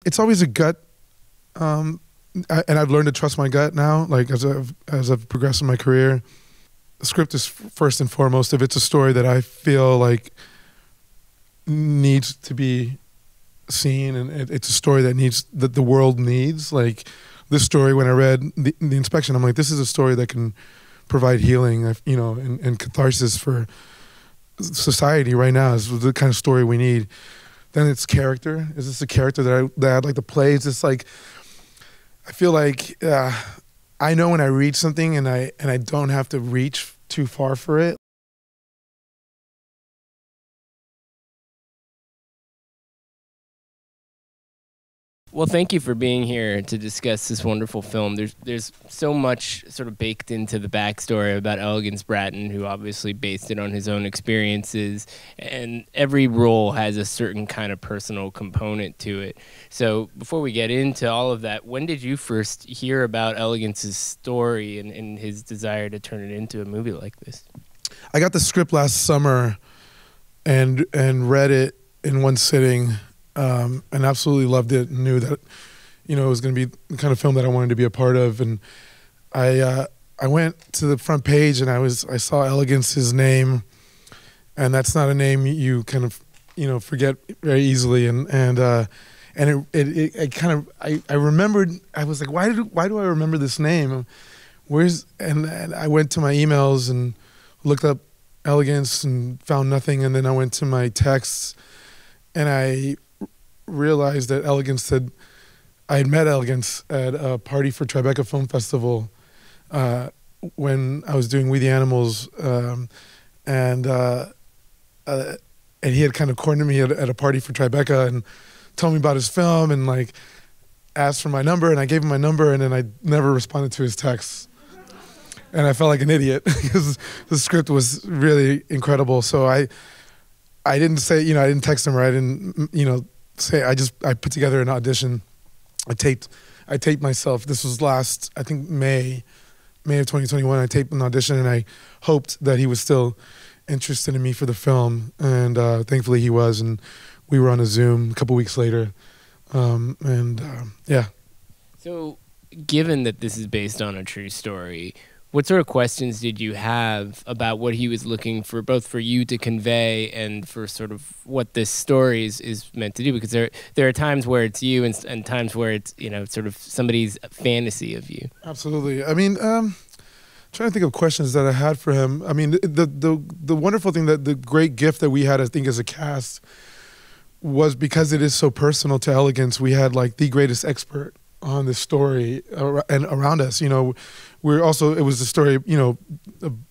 it's always a gut, and I've learned to trust my gut now. Like as I've progressed in my career, the script is first and foremost. If it's a story that I feel like needs to be seen, and it's a story that the world needs. Like this story, when I read the inspection, I'm like, this is a story that can provide healing, and catharsis for society right now. Is the kind of story we need. Then it's character. Is this a character that I'd like to play? Is this like, I feel like I know when I read something and I don't have to reach too far for it. Well, thank you for being here to discuss this wonderful film. There's so much sort of baked into the backstory about Elegance Bratton, who obviously based it on his own experiences, and every role has a certain kind of personal component to it. So before we get into all of that, when did you first hear about Elegance's story and his desire to turn it into a movie like this? I got the script last summer and read it in one sitting. And absolutely loved it, and knew that, it was going to be the kind of film that I wanted to be a part of. And I went to the front page and I saw Elegance's name, and that's not a name you kind of, forget very easily. And it kind of, I remembered, I was like, why do I remember this name? And I went to my emails and looked up Elegance and found nothing. And then I went to my texts and I realized that I had met Elegance at a party for Tribeca Film Festival when I was doing We the Animals, and he had kind of cornered me at a party for Tribeca and told me about his film and like asked for my number, and I gave him my number, and then I never responded to his texts, and I felt like an idiot because the script was really incredible. So I didn't say, I didn't text him, or I didn't, I put together an audition. I taped myself. This was last, I think, May of 2021. I taped an audition, and I hoped that he was still interested in me for the film. And thankfully he was, and we were on a Zoom a couple weeks later. Yeah. So given that this is based on a true story, what sort of questions did you have about what he was looking for, both for you to convey and for sort of what this story is meant to do? Because there are times where it's you and times where it's, sort of somebody's fantasy of you. Absolutely. I mean, trying to think of questions that I had for him. I mean, the wonderful thing, that the great gift that we had, I think, as a cast was because it is so personal to Elegance. We had like the greatest expert on this story and around us. It was the story,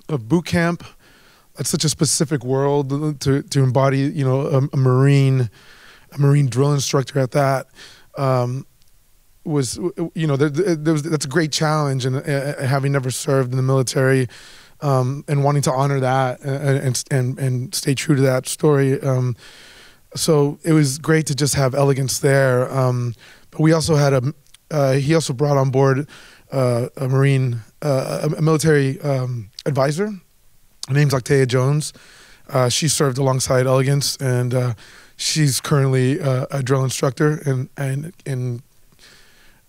a boot camp. That's such a specific world to embody, a Marine drill instructor at that. That's a great challenge, and having never served in the military, and wanting to honor that and stay true to that story. So it was great to just have Elegance there. But we also had he also brought on board a military advisor. Her name's Octavia Jones. She served alongside Elegance, and she's currently a drill instructor in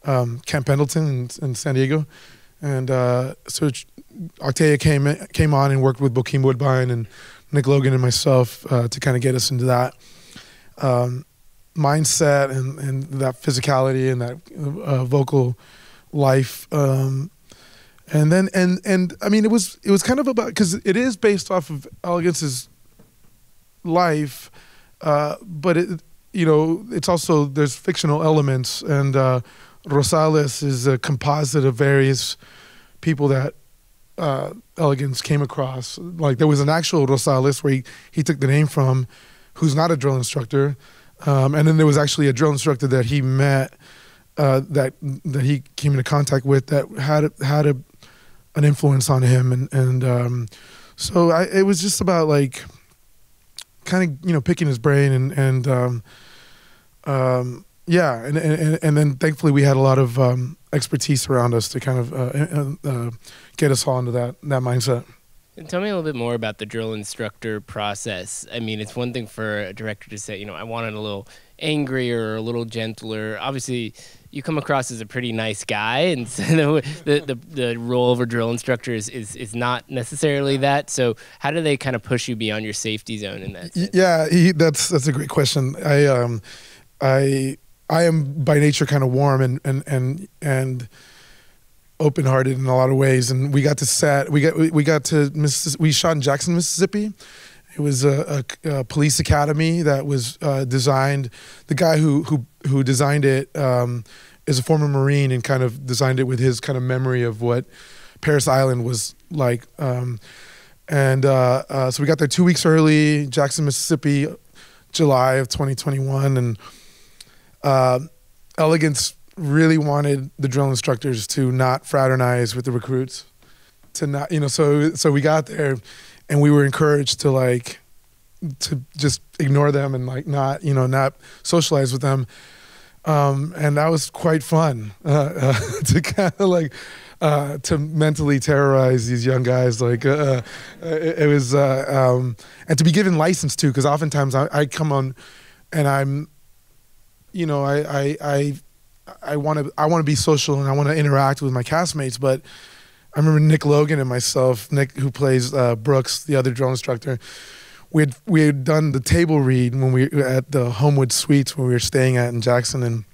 Camp Pendleton in San Diego. And so Octavia came on and worked with Bokeem Woodbine and Nick Logan and myself to kind of get us into that mindset and that physicality and that vocal life. And I mean, it was kind of about, because it is based off of Elegance's life, but it's also, there's fictional elements, and Rosales is a composite of various people that Elegance came across. Like there was an actual Rosales where he took the name from, who's not a drill instructor, and then there was actually a drill instructor that he met, that he came into contact with, that had an influence on him, and so it was just about like kind of picking his brain and then thankfully we had a lot of expertise around us to kind of get us all into that mindset. And tell me a little bit more about the drill instructor process. I mean, it's one thing for a director to say, I wanted a little angrier or a little gentler? Obviously, you come across as a pretty nice guy, and so the role of a drill instructor is not necessarily that. So how do they kind of push you beyond your safety zone in that sense? Yeah, that's a great question. I am by nature kind of warm and open-hearted in a lot of ways, and we got to we shot in Jackson, Mississippi. It was a police academy that was designed. The guy who designed it is a former Marine and kind of designed it with his kind of memory of what Parris Island was like. So we got there 2 weeks early, Jackson, Mississippi, July of 2021, and Elegance really wanted the drill instructors to not fraternize with the recruits, to not, so we got there and we were encouraged to just ignore them and not socialize with them. And that was quite fun, to kind of to mentally terrorize these young guys. It was, and to be given license too, because oftentimes I come on and I'm, I want to be social and I want to interact with my castmates, but I remember Nick Logan and myself, Nick who plays Brooks, the other drill instructor. We had done the table read when we were at the Homewood Suites when we were staying at in Jackson, and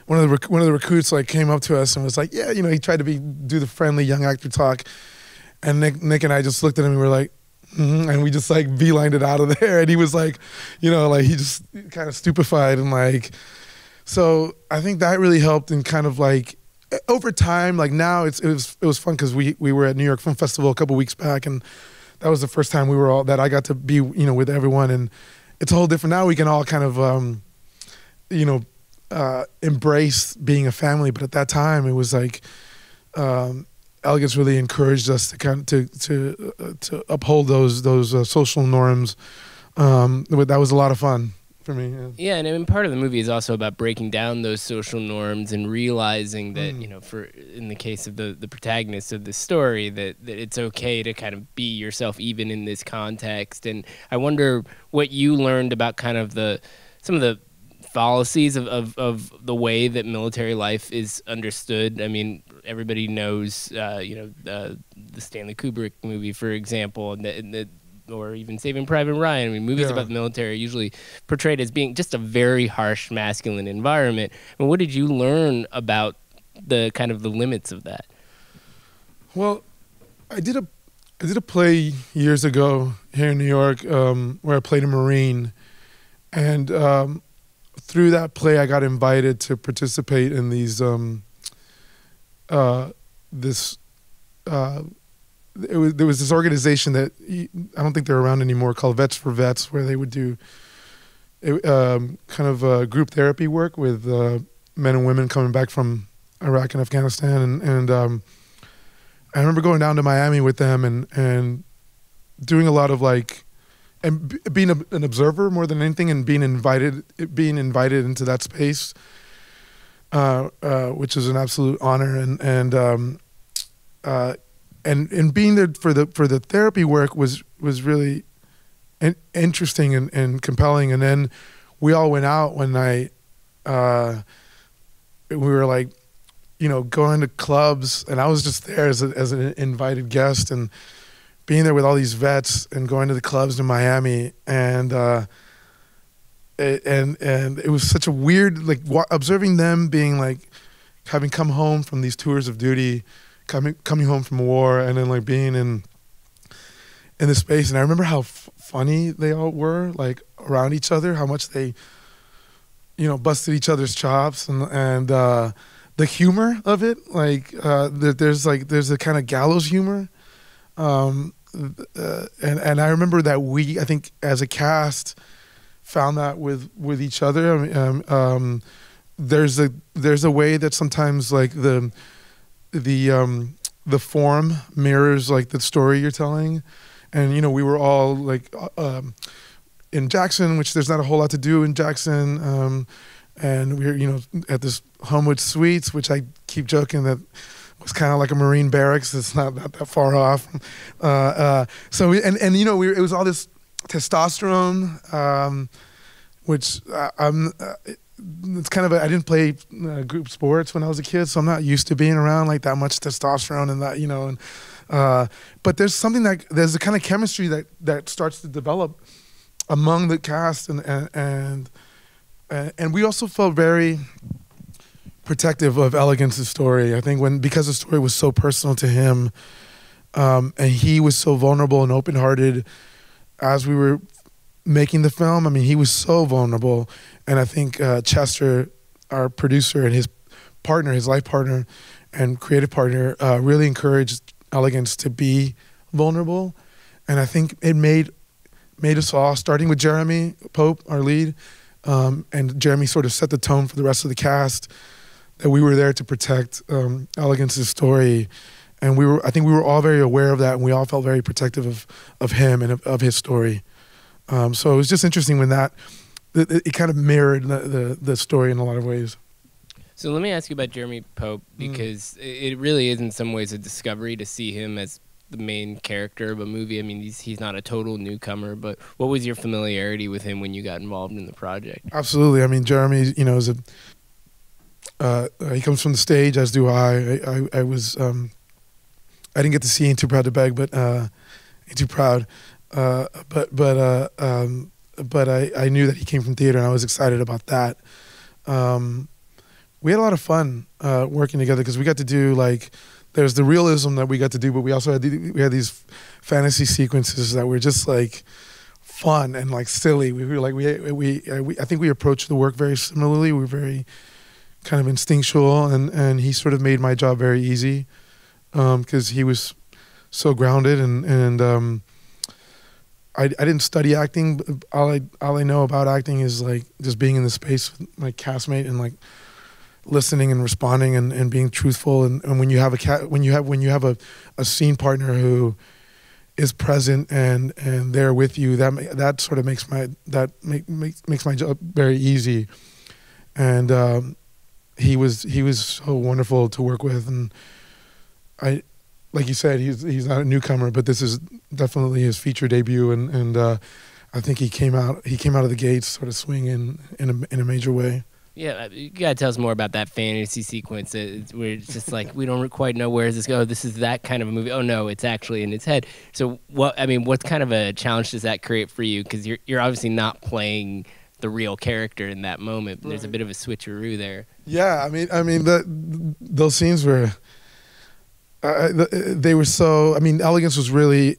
one of the recruits came up to us and was like, yeah, he tried to do the friendly young actor talk, and Nick and I just looked at him and we were like, and we just beelined it out of there, and he was he just kind of stupefied and so I think that really helped in kind of over time, now it was fun because we were at New York Film Festival a couple weeks back, and that was the first time that I got to be with everyone, and it's a whole different. Now we can all kind of embrace being a family, but at that time it was Elegance really encouraged us to kind of to uphold those social norms. That was a lot of fun for me. Yeah, and part of the movie is also about breaking down those social norms and realizing that in the case of the protagonist of the story, that it's okay to kind of be yourself even in this context. And I wonder what you learned about kind of some of the fallacies of the way that military life is understood. I mean, everybody knows the Stanley Kubrick movie, for example, and or even Saving Private Ryan. I mean, movies about the military are usually portrayed as being just a very harsh masculine environment. And what did you learn about the kind of the limits of that? Well, I did a play years ago here in New York where I played a Marine, and through that play I got invited to participate in these there was this organization that I don't think they're around anymore called Vets for Vets, where they would do kind of group therapy work with men and women coming back from Iraq and Afghanistan. And I remember going down to Miami with them and doing a lot of and being an observer more than anything, and being invited into that space, which is an absolute honor. And being there for the therapy work was really interesting and compelling. And then we all went out one night. We were going to clubs, and I was just there as an invited guest, and being there with all these vets and going to the clubs in Miami, and it was such a weird observing them being having come home from these tours of duty, coming home from war, and then being in this space. And I remember how funny they all were around each other, how much they busted each other's chops, and the humor of it, there's a kind of gallows humor, and I remember that I think as a cast found that with each other. I mean, there's a way that sometimes the form mirrors the story you're telling, and we were all in Jackson, which there's not a whole lot to do in Jackson, and we were at this Homewood Suites, which I keep joking that was kind of like a Marine barracks. It's not that far off. It was all this testosterone. which it's kind of I didn't play group sports when I was a kid, so I'm not used to being around like that much testosterone and that, and but there's a kind of chemistry that starts to develop among the cast, and we also felt very protective of Elegance's story. I think because the story was so personal to him, and he was so vulnerable and open-hearted as we were making the film. I mean, he was so vulnerable, and I think Chester, our producer, and his partner, his life partner and creative partner, really encouraged Elegance to be vulnerable, and I think it made us all, starting with Jeremy Pope, our lead, and Jeremy sort of set the tone for the rest of the cast, that we were there to protect Elegance's story, and I think we were all very aware of that, and we all felt very protective of him and of his story. So it was just interesting when it kind of mirrored the story in a lot of ways. So let me ask you about Jeremy Pope, because it really is in some ways a discovery to see him as the main character of a movie. I mean, he's not a total newcomer, but what was your familiarity with him when you got involved in the project? Absolutely. I mean, Jeremy, he comes from the stage, as do I. I was I didn't get to see Ain't Too Proud to Beg, but Ain't Too Proud. But I knew that he came from theater, and I was excited about that. We had a lot of fun working together, because we got to do, like, there's the realism that we got to do, but we also had these fantasy sequences that were just like fun and like silly. We were like I think we approached the work very similarly. We were very kind of instinctual, and he sort of made my job very easy, because he was so grounded, and I didn't study acting. But all I know about acting is like just being in the space with my castmate and like listening and responding and being truthful. And when you have a scene partner who is present and there with you, that sort of makes my job very easy. And he was so wonderful to work with, and like you said, he's not a newcomer, but this is definitely his feature debut, and I think he came out of the gates sort of swinging in a major way. Yeah, you gotta tell us more about that fantasy sequence where it's just like we don't quite know where is this go. This is that kind of a movie. Oh no, it's actually in its head. So what kind of a challenge does that create for you? Because you're obviously not playing the real character in that moment. Right. There's a bit of a switcheroo there. Yeah, I mean those scenes were. They were so. I mean, Elegance was really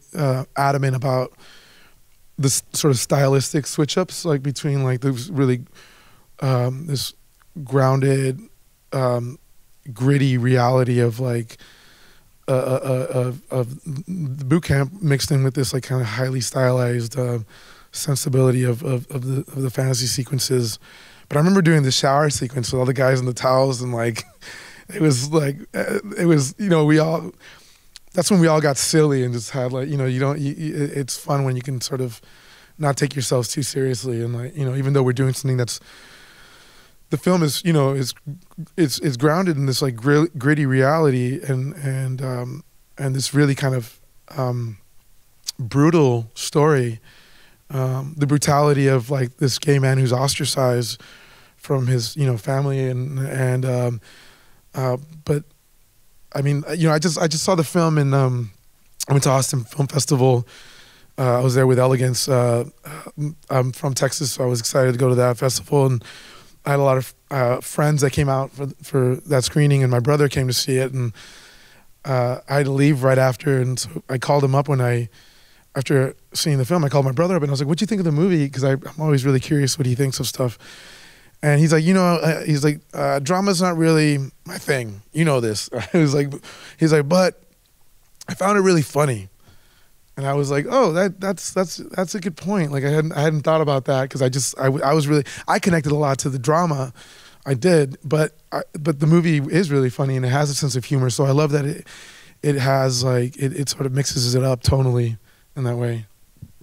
adamant about this sort of stylistic switch-ups, like between like this really this grounded, gritty reality of like of boot camp mixed in with this like kind of highly stylized sensibility of the fantasy sequences. But I remember doing the shower sequence with all the guys in the towels, and like. It was that's when we all got silly and just had like, it's fun when you can sort of not take yourselves too seriously. And like, even though we're doing something the film is, it's grounded in this like gritty reality and this really kind of brutal story. The brutality of like this gay man who's ostracized from his, family but I mean, I just saw the film, and I went to Austin Film Festival. I was there with Elegance. I'm from Texas, so I was excited to go to that festival, and I had a lot of friends that came out for that screening, and my brother came to see it, and I had to leave right after, and so I called him up after seeing the film. I called my brother up, and I was like, "What'd you think of the movie?" Because I'm always really curious what he thinks of stuff. And he's like, drama's not really my thing. You know this. He's like, but I found it really funny. And I was like, oh, that's a good point. Like I hadn't thought about that, because I connected a lot to the drama. I did, but the movie is really funny, and it has a sense of humor. So I love that it has like it sort of mixes it up tonally in that way.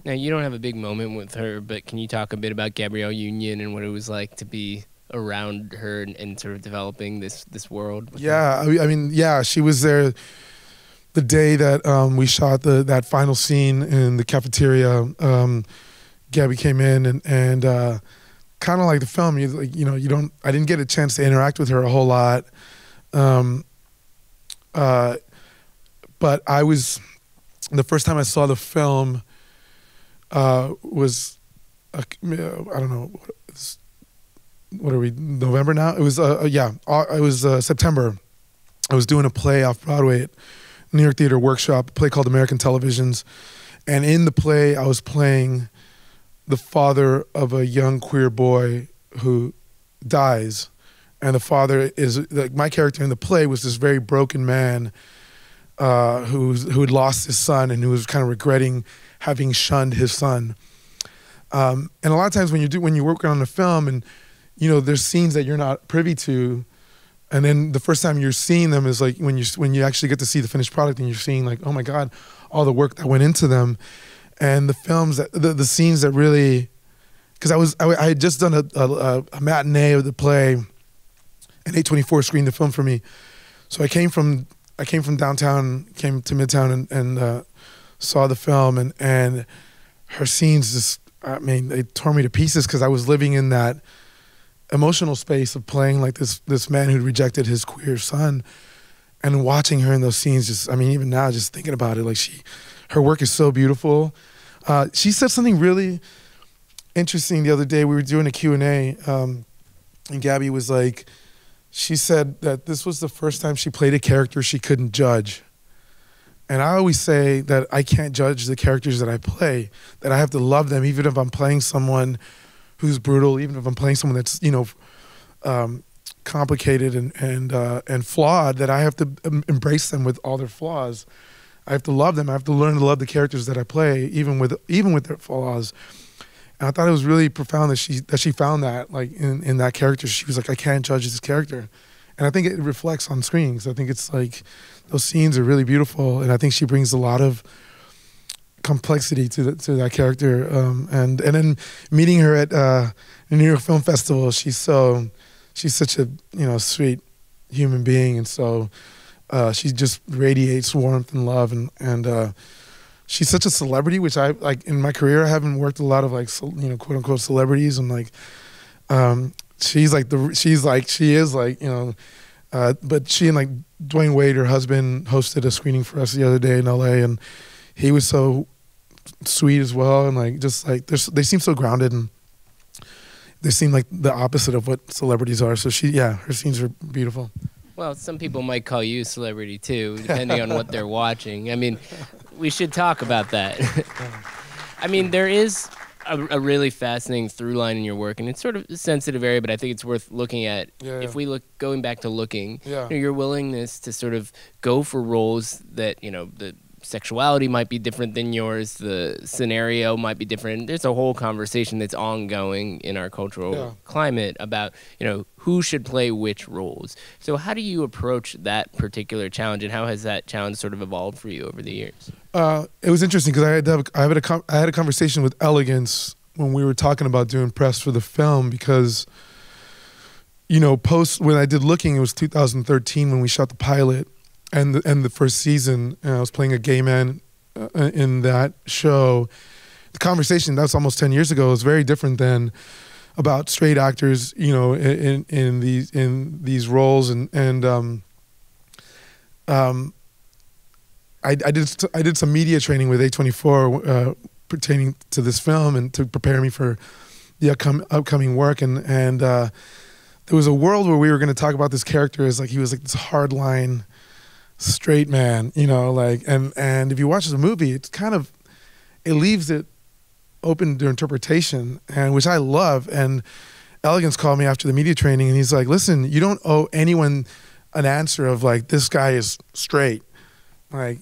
Now, you don't have a big moment with her, but can you talk a bit about Gabrielle Union and what it was like to be around her and sort of developing this world? Yeah, I mean, yeah, she was there the day that we shot that final scene in the cafeteria. Gabby came in, and kind of like the film. I didn't get a chance to interact with her a whole lot. But the first time I saw the film was, I don't know, what are we, November now? It was, it was September. I was doing a play off Broadway at New York Theater Workshop, a play called American Televisions. And in the play, I was playing the father of a young queer boy who dies. And the father is, like, my character in the play was this very broken man who had lost his son and who was kind of regretting having shunned his son. And a lot of times when you're working on a film and, there's scenes that you're not privy to, and then the first time you're seeing them is like when you actually get to see the finished product and you're seeing, like, oh my God, all the work that went into them. And the films the scenes that really, because I had just done a matinee of the play, and A24 screened the film for me. So I came from downtown, came to Midtown, and saw the film, and her scenes just, they tore me to pieces because I was living in that emotional space of playing like this man who rejected his queer son, and watching her in those scenes. Just, even now, just thinking about it, like her work is so beautiful. She said something really interesting the other day. We were doing a Q&A, and Gabby was like, she said that this was the first time she played a character she couldn't judge. And I always say that I can't judge the characters that I play, that I have to love them, even if I'm playing someone who's brutal, even if I'm playing someone that's, complicated and flawed, that I have to embrace them with all their flaws. I have to love them. I have to learn to love the characters that I play, even with their flaws. And I thought it was really profound that she found that, like, in that character. She was like, I can't judge this character. And I think it reflects on screen, because I think it's like, those scenes are really beautiful, and I think she brings a lot of complexity to that character. And then meeting her at the New York Film Festival, she's such a sweet human being, and so she just radiates warmth and love, and she's such a celebrity, which I like in my career. I haven't worked a lot of, like, quote unquote celebrities, and like she is like, but she and, like, Dwayne Wade, her husband, hosted a screening for us the other day in LA, and he was so sweet as well, and like, just like, they seem so grounded, and they seem like the opposite of what celebrities are. So her scenes are beautiful. Well, some people might call you a celebrity too, depending on what they're watching. We should talk about that. There is a really fascinating through line in your work, and it's sort of a sensitive area, but I think it's worth looking at. Yeah. If we going back to looking, your willingness to sort of go for roles that, the sexuality might be different than yours, the scenario might be different. There's a whole conversation that's ongoing in our cultural climate about, who should play which roles. So how do you approach that particular challenge, and how has that challenge sort of evolved for you over the years? It was interesting because I had a conversation with Elegance when we were talking about doing press for the film, because, when I did Looking, it was 2013 when we shot the pilot. And the first season, I was playing a gay man in that show. The conversation, that was almost 10 years ago, was very different than about straight actors, in these roles. I did some media training with A24 pertaining to this film, and to prepare me for the upcoming work. And there was a world where we were going to talk about this character as, like, he was like this hardline straight man, and if you watch the movie, it leaves it open to interpretation, and which I love. And Elegance called me after the media training, and he's like, listen, you don't owe anyone an answer of, like, this guy is straight, like,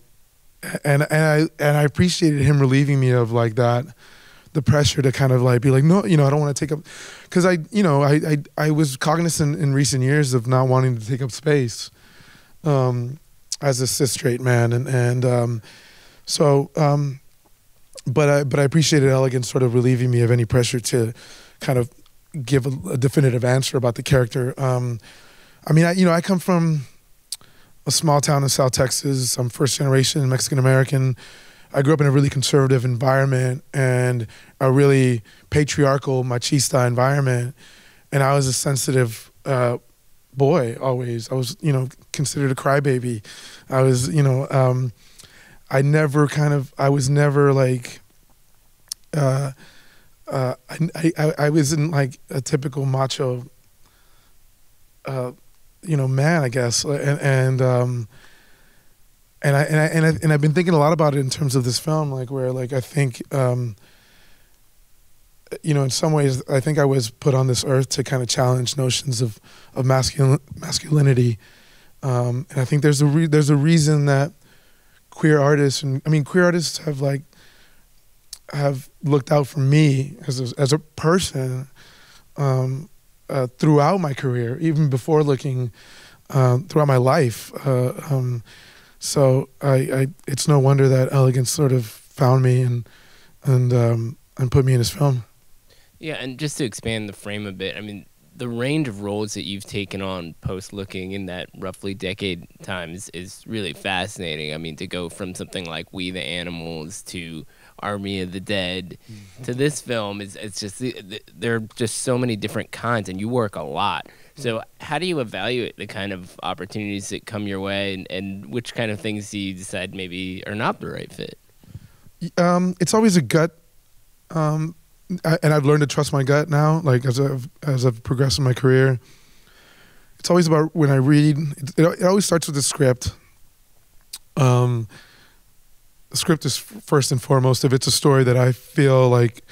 and I appreciated him relieving me of, like, that, the pressure to kind of, like, be like, no, I don't want to take up, because I was cognizant in recent years of not wanting to take up space as a cis straight man, but I appreciated Elegance sort of relieving me of any pressure to kind of give a definitive answer about the character. I come from a small town in South Texas. I'm first generation Mexican American. I grew up in a really conservative environment and a really patriarchal, machista environment, and I was a sensitive boy always. I was, considered a crybaby. I was, I was never like, I wasn't like a typical macho, man, I guess, and I've been thinking a lot about it in terms of this film, like where like I think, in some ways, I think I was put on this earth to kind of challenge notions of masculinity, and I think there's a reason that queer artists have looked out for me as a person throughout my career, even before looking throughout my life. So it's no wonder that Elegance sort of found me and put me in his film. Yeah, and just to expand the frame a bit, I mean, the range of roles that you've taken on post-looking in that roughly decade time is really fascinating. I mean, to go from something like We the Animals to Army of the Dead to this film, it's just there are just so many different kinds, and you work a lot. So how do you evaluate the kind of opportunities that come your way, and which kind of things do you decide maybe are not the right fit? It's always a gut, and I've learned to trust my gut now. Like as I've progressed in my career, it's always about when I read. It always starts with the script. The script is first and foremost. If it's a story that I feel like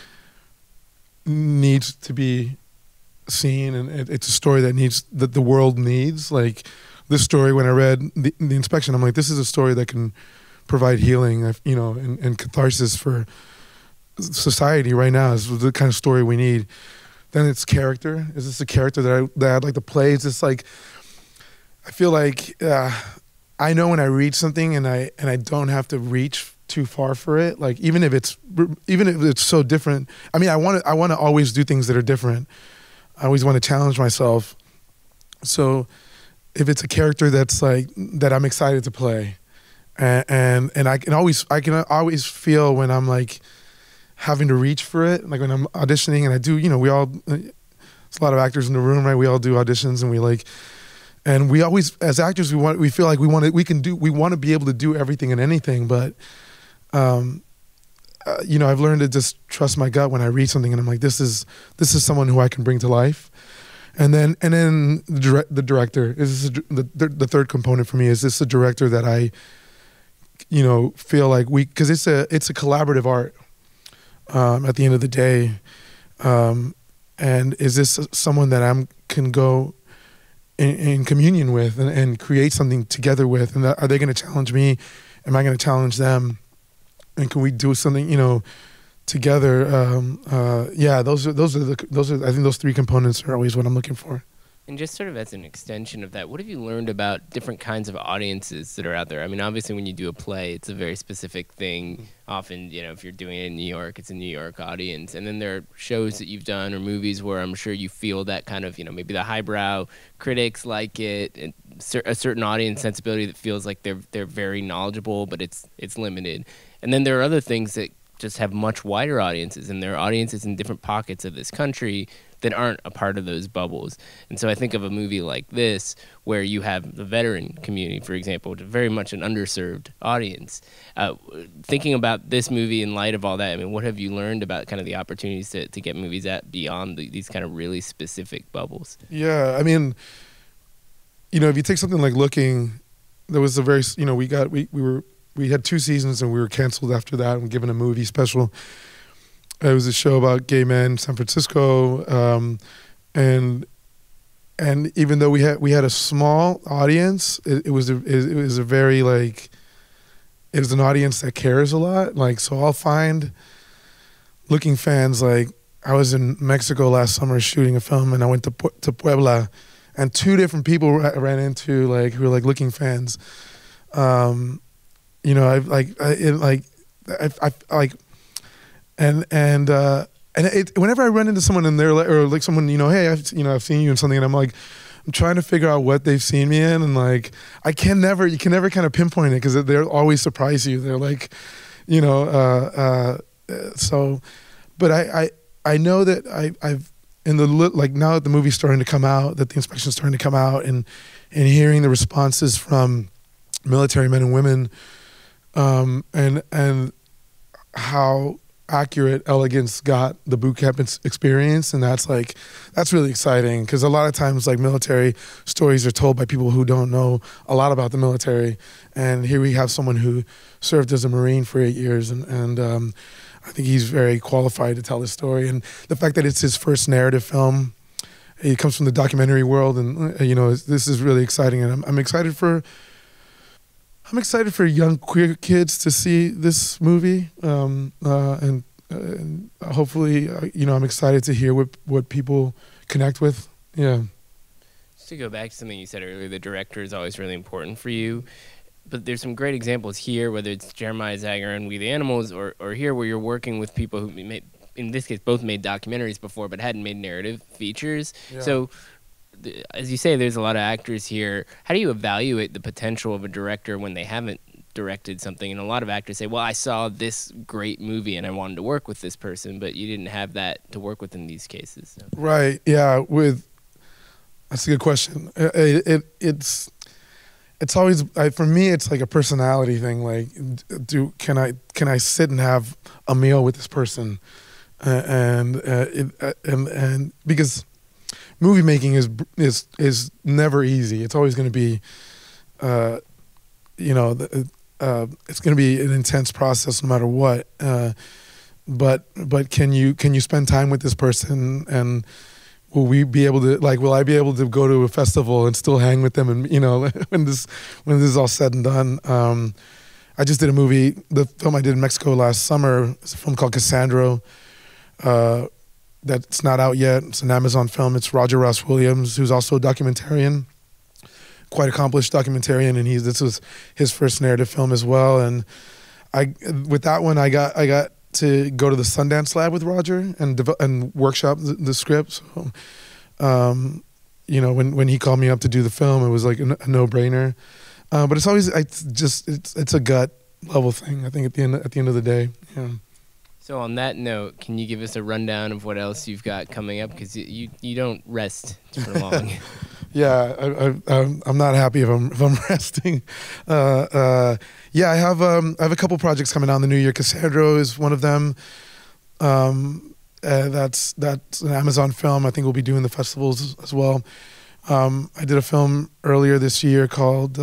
needs to be seen, and it's a story that the world needs. Like this story, when I read the Inspection, I'm like, this is a story that can provide healing, and catharsis for society right now. Is the kind of story we need. Then it's character. Is this a character that I'd like to play? Is this like, I feel like I know when I read something and I don't have to reach too far for it. Like even if it's so different. I mean, I want to always do things that are different. I always want to challenge myself. So if it's a character that's like that I'm excited to play, and I can always feel when I'm like having to reach for it, like when I'm auditioning, and I do, we all, there's a lot of actors in the room, right? We all do auditions, and we always, as actors, we feel like we want to be able to do everything and anything, but I've learned to just trust my gut when I read something, and I'm like, this is someone who I can bring to life. And then the director is the third component for me. Is this a director that I, feel like because it's a collaborative art at the end of the day, and is this someone that I can go in communion with and create something together with? And are they going to challenge me? Am I going to challenge them? And can we do something, together? Those are. I think those three components are always what I'm looking for. And just sort of as an extension of that, what have you learned about different kinds of audiences that are out there? I mean, obviously, when you do a play, it's a very specific thing. Often, if you're doing it in New York, it's a New York audience. And then there are shows that you've done or movies where I'm sure you feel that kind of, maybe the highbrow critics like it, and a certain audience sensibility that feels like they're very knowledgeable, but it's limited. And then there are other things that just have much wider audiences, and there are audiences in different pockets of this country that aren't a part of those bubbles. And so I think of a movie like this where you have the veteran community, for example, which is very much an underserved audience. Thinking about this movie in light of all that, I mean, what have you learned about kind of the opportunities to get movies at beyond these kind of really specific bubbles? Yeah, I mean, if you take something like Looking, there was a very, we had 2 seasons and we were canceled after that and given a movie special. It was a show about gay men in San Francisco, and even though we had a small audience, it was a very like, it was an audience that cares a lot. Like, so I'll find Looking fans. Like, I was in Mexico last summer shooting a film, and I went to Puebla, and 2 different people I ran into who were like Looking fans. Whenever I run into someone and they're like, or like someone, hey, I've seen you in something, and I'm like, I'm trying to figure out what they've seen me in, and like, you can never kind of pinpoint it because they'll always surprise you. They're like, you know. So, but I know that I've in the like now that the movie's starting to come out, that the inspection's starting to come out, and hearing the responses from military men and women, and how accurate Elegance got the boot camp experience, and that's really exciting, because a lot of times like military stories are told by people who don't know a lot about the military, and here we have someone who served as a Marine for 8 years, and I think he's very qualified to tell his story, and the fact that it's his first narrative film, he comes from the documentary world, and you know, this is really exciting, and I'm excited for young queer kids to see this movie, and hopefully, you know, I'm excited to hear what people connect with. Yeah. Just to go back to something you said earlier, the director is always really important for you. But there's some great examples here, whether it's Jeremiah Zager and We the Animals, or here where you're working with people who made, in this case, both made documentaries before but hadn't made narrative features. Yeah. So, as you say, there's a lot of actors here. How do you evaluate the potential of a director when they haven't directed something? And a lot of actors say, well, I saw this great movie and I wanted to work with this person, but you didn't have that to work with in these cases. So. Right, yeah. That's a good question. It's always, for me, it's like a personality thing. Like, can I sit and have a meal with this person? And because movie making is never easy. It's always going to be, you know, it's going to be an intense process no matter what. But can you spend time with this person, and will I be able to go to a festival and still hang with them, and you know, when this is all said and done. I just did a movie, the film I did in Mexico last summer. It's a film called Cassandra. That's not out yet. It's an Amazon film. It's Roger Ross Williams, who's also a documentarian, quite accomplished documentarian, and this was his first narrative film as well. And with that one, I got to go to the Sundance Lab with Roger and workshop the script. So, you know, when he called me up to do the film, it was like a no-brainer. But it's always it's a gut level thing, I think, at the end of the day. Yeah. So on that note, can you give us a rundown of what else you've got coming up? Because you don't rest for long. Yeah, I'm not happy if I'm resting. Yeah, I have a couple projects coming out in the new year. Cassandra is one of them. That's an Amazon film. I think we'll be doing the festivals as well. I did a film earlier this year called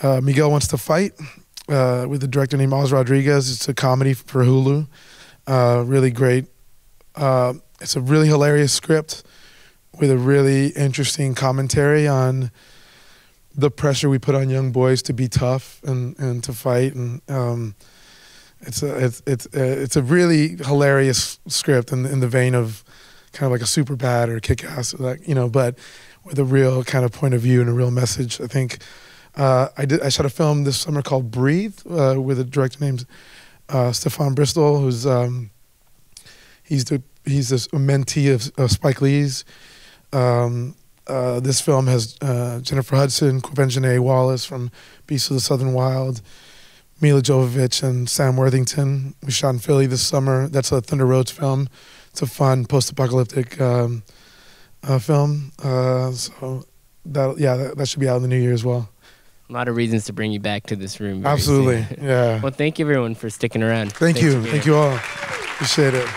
Miguel Wants to Fight, with a director named Oz Rodriguez. It's a comedy for Hulu. Really great. It's a really hilarious script with a really interesting commentary on the pressure we put on young boys to be tough and to fight. And it's a really hilarious script in the vein of kind of like a Superbad or Kick-Ass, like, you know, but with a real kind of point of view and a real message. I think I shot a film this summer called Breathe, with a director named Stefan Bristol, who's he's a mentee of Spike Lee's. This film has Jennifer Hudson, Quvenzhané Wallis from Beasts of the Southern Wild, Mila Jovovich, and Sam Worthington. We shot in Philly this summer. That's a Thunder Roads film. It's a fun post-apocalyptic film. So that should be out in the new year as well. A lot of reasons to bring you back to this room. Absolutely, yeah. Well, thank you everyone for sticking around. Thank you all. Appreciate it.